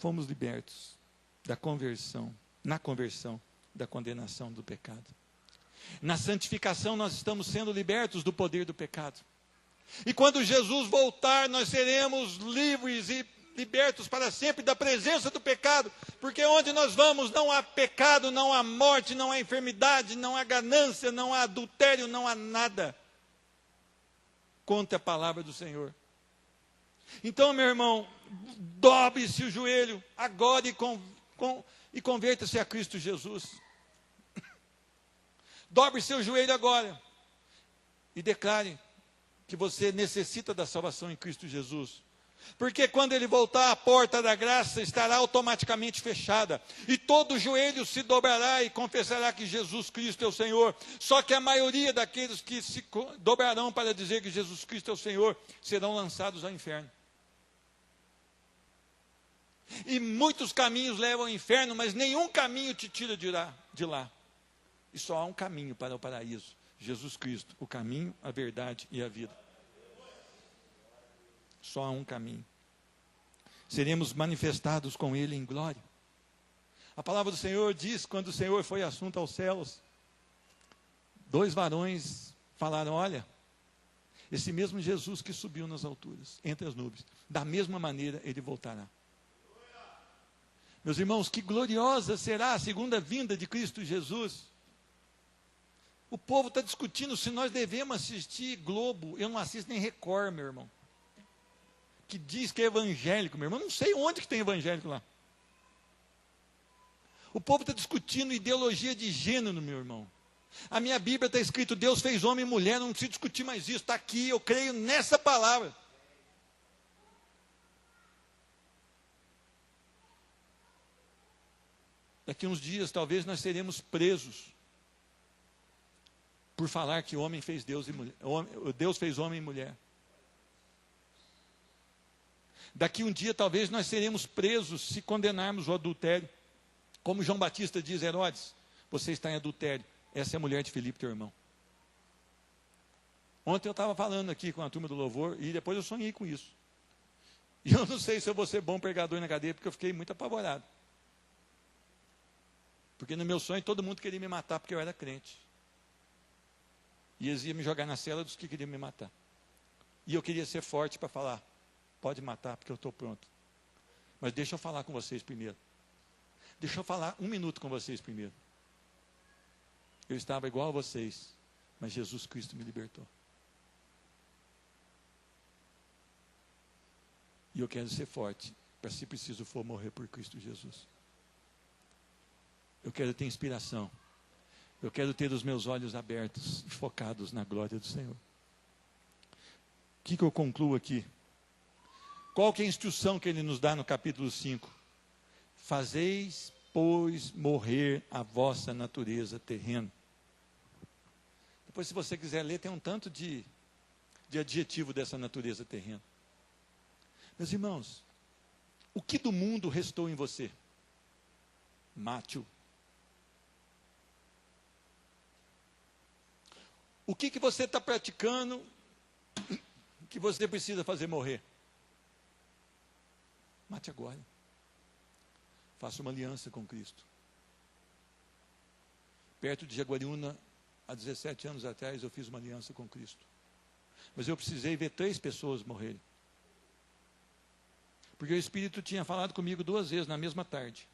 fomos libertos da conversão, na conversão da condenação do pecado. Na santificação nós estamos sendo libertos do poder do pecado. E quando Jesus voltar, nós seremos livres e libertos para sempre da presença do pecado, porque onde nós vamos não há pecado, não há morte, não há enfermidade, não há ganância, não há adultério, não há nada. Conte a palavra do Senhor. Então, meu irmão, dobre-se o joelho agora e converta-se a Cristo Jesus. Dobre seu joelho agora e declare que você necessita da salvação em Cristo Jesus. Porque quando Ele voltar, a porta da graça estará automaticamente fechada. E todo joelho se dobrará e confessará que Jesus Cristo é o Senhor. Só que a maioria daqueles que se dobrarão para dizer que Jesus Cristo é o Senhor, serão lançados ao inferno. E muitos caminhos levam ao inferno, mas nenhum caminho te tira de lá. E só há um caminho para o paraíso. Jesus Cristo, o caminho, a verdade e a vida. Só há um caminho. Seremos manifestados com Ele em glória. A palavra do Senhor diz, quando o Senhor foi assunto aos céus, 2 varões falaram, olha, esse mesmo Jesus que subiu nas alturas, entre as nuvens, da mesma maneira Ele voltará. Meus irmãos, que gloriosa será a segunda vinda de Cristo Jesus. O povo está discutindo se nós devemos assistir Globo. Eu não assisto nem Record, meu irmão. Que diz que é evangélico, meu irmão. Eu não sei onde que tem evangélico lá. O povo está discutindo ideologia de gênero, meu irmão. A minha Bíblia está escrito, Deus fez homem e mulher, não precisa discutir mais isso. Está aqui, eu creio nessa palavra. Daqui uns dias, talvez, nós seremos presos por falar que homem fez Deus e mulher, Deus fez homem e mulher. Daqui um dia, talvez, nós seremos presos se condenarmos o adultério. Como João Batista diz, Herodes, você está em adultério. Essa é a mulher de Filipe, teu irmão. Ontem eu estava falando aqui com a turma do louvor e depois eu sonhei com isso. E eu não sei se eu vou ser bom pregador na cadeia, porque eu fiquei muito apavorado. Porque no meu sonho todo mundo queria me matar porque eu era crente. E eles iam me jogar na cela dos que queriam me matar. E eu queria ser forte para falar, pode matar porque eu estou pronto. Mas deixa eu falar com vocês primeiro. Deixa eu falar 1 minuto com vocês primeiro. Eu estava igual a vocês, mas Jesus Cristo me libertou. E eu quero ser forte, para se preciso for morrer por Cristo Jesus. Eu quero ter inspiração. Eu quero ter os meus olhos abertos e focados na glória do Senhor. O que eu concluo aqui? Qual que é a instrução que ele nos dá no capítulo 5? Fazeis, pois, morrer a vossa natureza terrena. Depois, se você quiser ler, tem um tanto de adjetivo dessa natureza terrena. Meus irmãos, o que do mundo restou em você? Mate-o. O que você está praticando que você precisa fazer morrer? Mate agora. Faça uma aliança com Cristo. Perto de Jaguariúna, há 17 anos atrás, eu fiz uma aliança com Cristo. Mas eu precisei ver 3 pessoas morrerem. Porque o Espírito tinha falado comigo 2 vezes na mesma tarde.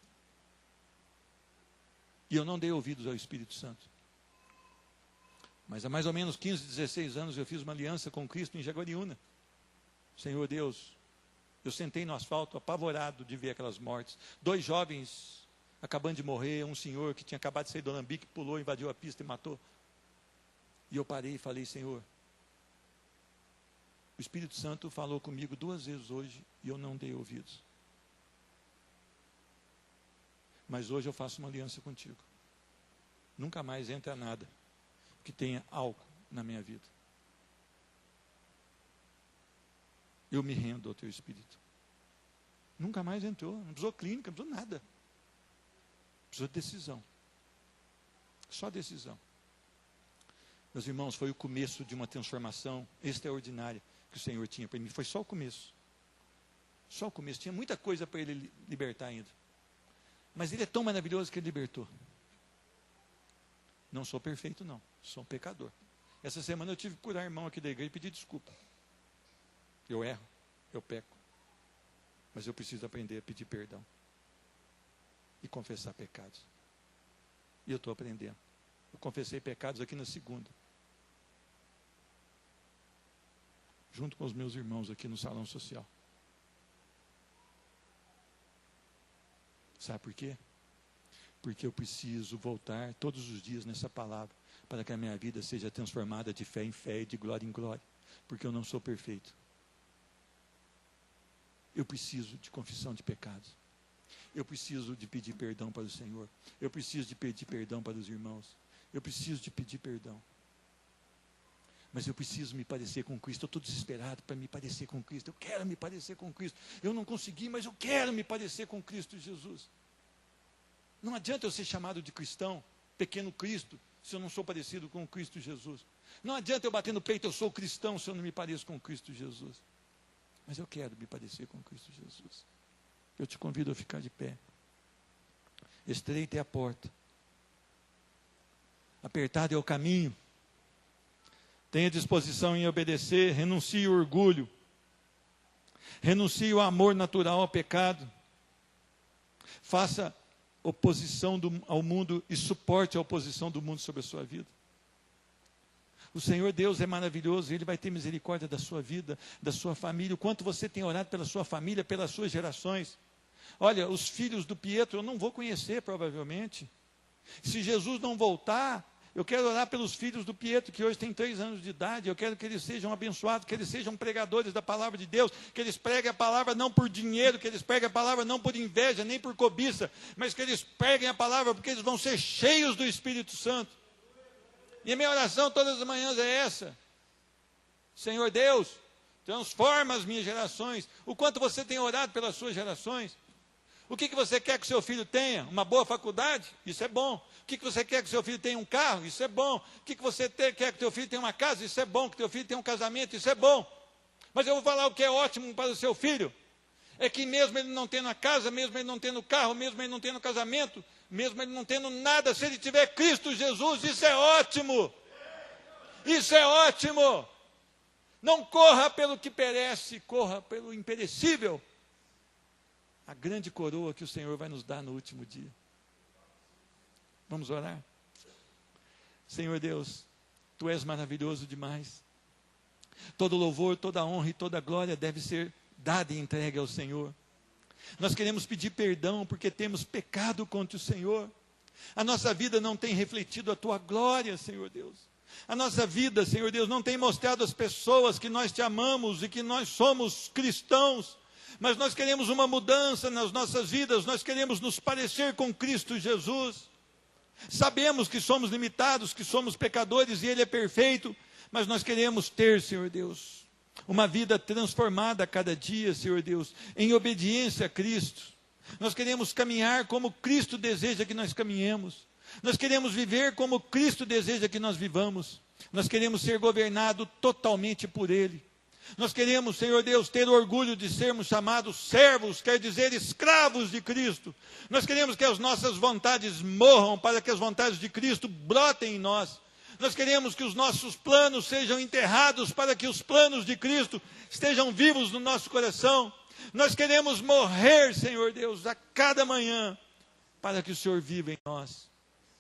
E eu não dei ouvidos ao Espírito Santo. Mas há mais ou menos 15, 16 anos eu fiz uma aliança com Cristo em Jaguariúna. Senhor Deus, eu sentei no asfalto apavorado de ver aquelas mortes. 2 jovens acabando de morrer, um senhor que tinha acabado de sair do alambique, pulou, invadiu a pista e matou. E eu parei e falei, Senhor, o Espírito Santo falou comigo 2 vezes hoje e eu não dei ouvidos. Mas hoje eu faço uma aliança contigo. Nunca mais entra nada que tenha álcool na minha vida. Eu me rendo ao teu Espírito. Nunca mais entrou, não precisou clínica, não precisou nada. Precisou de decisão. Só decisão. Meus irmãos, foi o começo de uma transformação extraordinária que o Senhor tinha para mim. Foi só o começo. Só o começo. Tinha muita coisa para ele libertar ainda. Mas ele é tão maravilhoso que ele libertou. Não sou perfeito, não. Sou um pecador. Essa semana eu tive que curar irmão aqui da igreja e pedir desculpa. Eu erro, eu peco. Mas eu preciso aprender a pedir perdão. E confessar pecados. E eu estou aprendendo. Eu confessei pecados aqui na segunda. Junto com os meus irmãos aqui no salão social. Sabe por quê? Porque eu preciso voltar todos os dias nessa palavra, para que a minha vida seja transformada de fé em fé e de glória em glória, porque eu não sou perfeito. Eu preciso de confissão de pecados. Eu preciso de pedir perdão para o Senhor. Eu preciso de pedir perdão para os irmãos. Eu preciso de pedir perdão. Mas eu preciso me parecer com Cristo. Eu estou desesperado para me parecer com Cristo. Eu quero me parecer com Cristo. Eu não consegui, mas eu quero me parecer com Cristo Jesus. Não adianta eu ser chamado de cristão, pequeno Cristo, se eu não sou parecido com Cristo Jesus. Não adianta eu bater no peito, eu sou cristão, se eu não me pareço com Cristo Jesus. Mas eu quero me parecer com Cristo Jesus. Eu te convido a ficar de pé. Estreita é a porta. Apertado é o caminho. Tenha disposição em obedecer, renuncie o orgulho. Renuncie o amor natural ao pecado. Faça oposição ao mundo e suporte a oposição do mundo sobre a sua vida. O Senhor Deus é maravilhoso, Ele vai ter misericórdia da sua vida, da sua família. O quanto você tem orado pela sua família, pelas suas gerações. Olha, os filhos do Pietro eu não vou conhecer provavelmente. Se Jesus não voltar, eu quero orar pelos filhos do Pietro, que hoje tem 3 anos de idade. Eu quero que eles sejam abençoados, que eles sejam pregadores da palavra de Deus, que eles preguem a palavra não por dinheiro, que eles preguem a palavra não por inveja, nem por cobiça, mas que eles preguem a palavra porque eles vão ser cheios do Espírito Santo. E a minha oração todas as manhãs é essa: Senhor Deus, transforma as minhas gerações. O quanto você tem orado pelas suas gerações? O que você quer que o seu filho tenha? Uma boa faculdade? Isso é bom. O que você quer que o seu filho tenha? Um carro? Isso é bom. O que você quer que o seu filho tenha? Uma casa? Isso é bom. Que o seu filho tenha um casamento? Isso é bom. Mas eu vou falar o que é ótimo para o seu filho. É que mesmo ele não tendo a casa, mesmo ele não tendo carro, mesmo ele não tendo casamento, mesmo ele não tendo nada, se ele tiver Cristo Jesus, isso é ótimo. Isso é ótimo. Não corra pelo que perece, corra pelo imperecível. A grande coroa que o Senhor vai nos dar no último dia. Vamos orar? Senhor Deus, Tu és maravilhoso demais. Todo louvor, toda honra e toda glória deve ser dada e entregue ao Senhor. Nós queremos pedir perdão porque temos pecado contra o Senhor. A nossa vida não tem refletido a Tua glória, Senhor Deus. A nossa vida, Senhor Deus, não tem mostrado às pessoas que nós Te amamos e que nós somos cristãos. Mas nós queremos uma mudança nas nossas vidas, nós queremos nos parecer com Cristo Jesus. Sabemos que somos limitados, que somos pecadores e Ele é perfeito, mas nós queremos ter, Senhor Deus, uma vida transformada a cada dia, Senhor Deus, em obediência a Cristo. Nós queremos caminhar como Cristo deseja que nós caminhemos. Nós queremos viver como Cristo deseja que nós vivamos. Nós queremos ser governados totalmente por Ele. Nós queremos, Senhor Deus, ter orgulho de sermos chamados servos, quer dizer, escravos de Cristo. Nós queremos que as nossas vontades morram para que as vontades de Cristo brotem em nós. Nós queremos que os nossos planos sejam enterrados para que os planos de Cristo estejam vivos no nosso coração. Nós queremos morrer, Senhor Deus, a cada manhã, para que o Senhor viva em nós.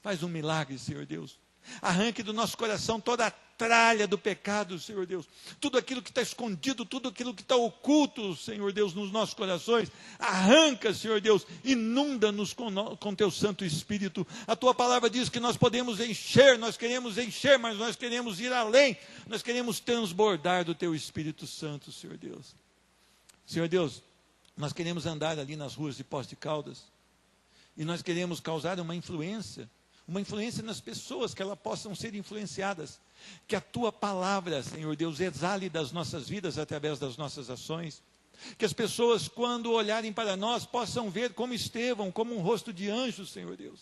Faz um milagre, Senhor Deus. Arranque do nosso coração toda a tralha do pecado, Senhor Deus. Tudo aquilo que está escondido, tudo aquilo que está oculto, Senhor Deus, nos nossos corações. Arranca, Senhor Deus, inunda-nos com Teu Santo Espírito. A Tua palavra diz que nós podemos encher, nós queremos encher, mas nós queremos ir além. Nós queremos transbordar do Teu Espírito Santo, Senhor Deus. Senhor Deus, nós queremos andar ali nas ruas de Poços de Caldas. E nós queremos causar uma influência nas pessoas, que elas possam ser influenciadas, que a Tua palavra, Senhor Deus, exale das nossas vidas através das nossas ações, que as pessoas, quando olharem para nós, possam ver como Estevão, como um rosto de anjo, Senhor Deus,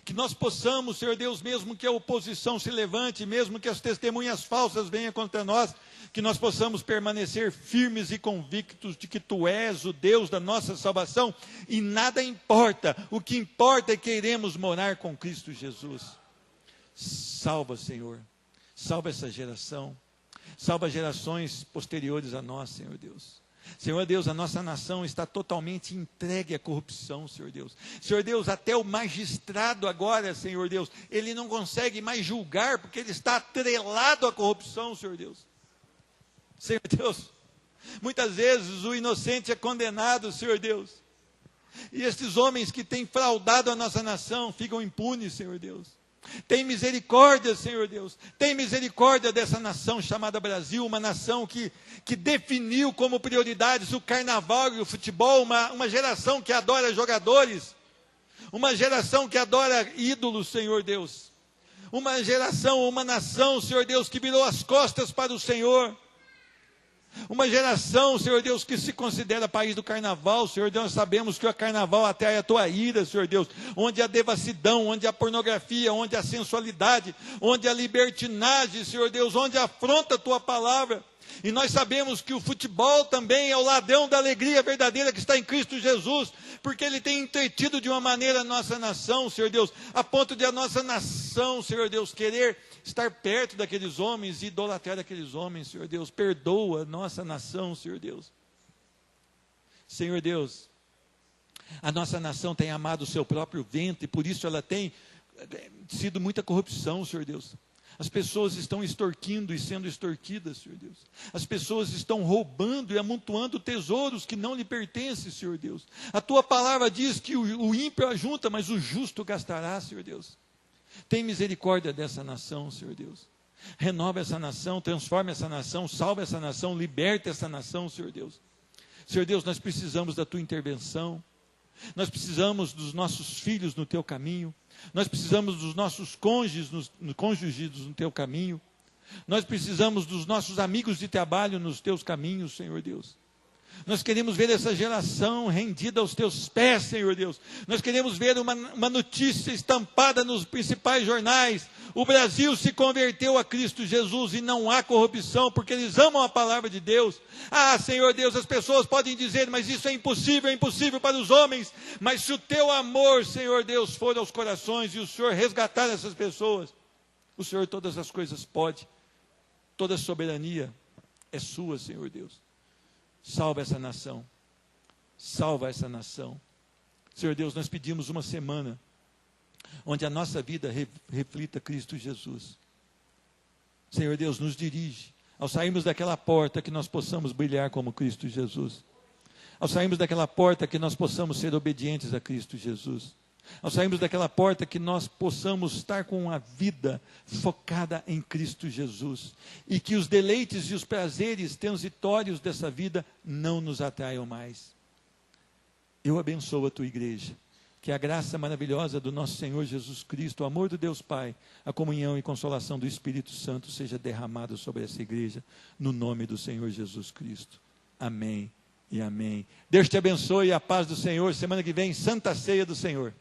Que nós possamos, Senhor Deus, mesmo que a oposição se levante, mesmo que as testemunhas falsas venham contra nós, que nós possamos permanecer firmes e convictos de que Tu és o Deus da nossa salvação e nada importa, o que importa é que iremos morar com Cristo Jesus. Salva, Senhor, salva essa geração, salva gerações posteriores a nós, Senhor Deus. Senhor Deus, a nossa nação está totalmente entregue à corrupção, Senhor Deus. Senhor Deus, até o magistrado agora, Senhor Deus, ele não consegue mais julgar, porque ele está atrelado à corrupção, Senhor Deus. Senhor Deus, muitas vezes o inocente é condenado, Senhor Deus. E esses homens que têm fraudado a nossa nação ficam impunes, Senhor Deus. Tem misericórdia, Senhor Deus, tem misericórdia dessa nação chamada Brasil, uma nação que definiu como prioridades o carnaval e o futebol, uma geração que adora jogadores, uma geração que adora ídolos, Senhor Deus, uma geração, uma nação, Senhor Deus, que virou as costas para o Senhor, uma geração, Senhor Deus, que se considera país do carnaval, Senhor Deus, nós sabemos que o carnaval atrai a Tua ira, Senhor Deus, onde há devassidão, onde há pornografia, onde há sensualidade, onde há libertinagem, Senhor Deus, onde afronta a Tua palavra. E nós sabemos que o futebol também é o ladrão da alegria verdadeira que está em Cristo Jesus, porque ele tem entretido de uma maneira a nossa nação, Senhor Deus, a ponto de a nossa nação, Senhor Deus, querer estar perto daqueles homens e idolatrar aqueles homens, Senhor Deus. Perdoa a nossa nação, Senhor Deus. Senhor Deus, a nossa nação tem amado o seu próprio ventre, por isso ela tem sido muita corrupção, Senhor Deus. As pessoas estão extorquindo e sendo extorquidas, Senhor Deus. As pessoas estão roubando e amontoando tesouros que não lhe pertencem, Senhor Deus. A Tua palavra diz que o ímpio ajunta, mas o justo gastará, Senhor Deus. Tem misericórdia dessa nação, Senhor Deus. Renova essa nação, transforma essa nação, salva essa nação, liberta essa nação, Senhor Deus. Senhor Deus, nós precisamos da Tua intervenção. Nós precisamos dos nossos filhos no Teu caminho. Nós precisamos dos nossos cônjuges no Teu caminho. Nós precisamos dos nossos amigos de trabalho nos Teus caminhos, Senhor Deus. Nós queremos ver essa geração rendida aos Teus pés, Senhor Deus. Nós queremos ver uma notícia estampada nos principais jornais. O Brasil se converteu a Cristo Jesus e não há corrupção, porque eles amam a palavra de Deus. Ah, Senhor Deus, as pessoas podem dizer, mas isso é impossível para os homens. Mas se o Teu amor, Senhor Deus, for aos corações e o Senhor resgatar essas pessoas, o Senhor todas as coisas pode. Toda a soberania é sua, Senhor Deus. Salva essa nação, salva essa nação. Senhor Deus, nós pedimos uma semana onde a nossa vida reflita Cristo Jesus. Senhor Deus, nos dirige, ao sairmos daquela porta que nós possamos brilhar como Cristo Jesus. Ao sairmos daquela porta que nós possamos ser obedientes a Cristo Jesus. Ao sairmos daquela porta que nós possamos estar com a vida focada em Cristo Jesus. E que os deleites e os prazeres transitórios dessa vida não nos atraiam mais. Eu abençoo a Tua igreja. Que a graça maravilhosa do nosso Senhor Jesus Cristo, o amor do Deus Pai, a comunhão e consolação do Espírito Santo seja derramado sobre essa igreja, no nome do Senhor Jesus Cristo. Amém e amém. Deus te abençoe e a paz do Senhor. Semana que vem, Santa Ceia do Senhor.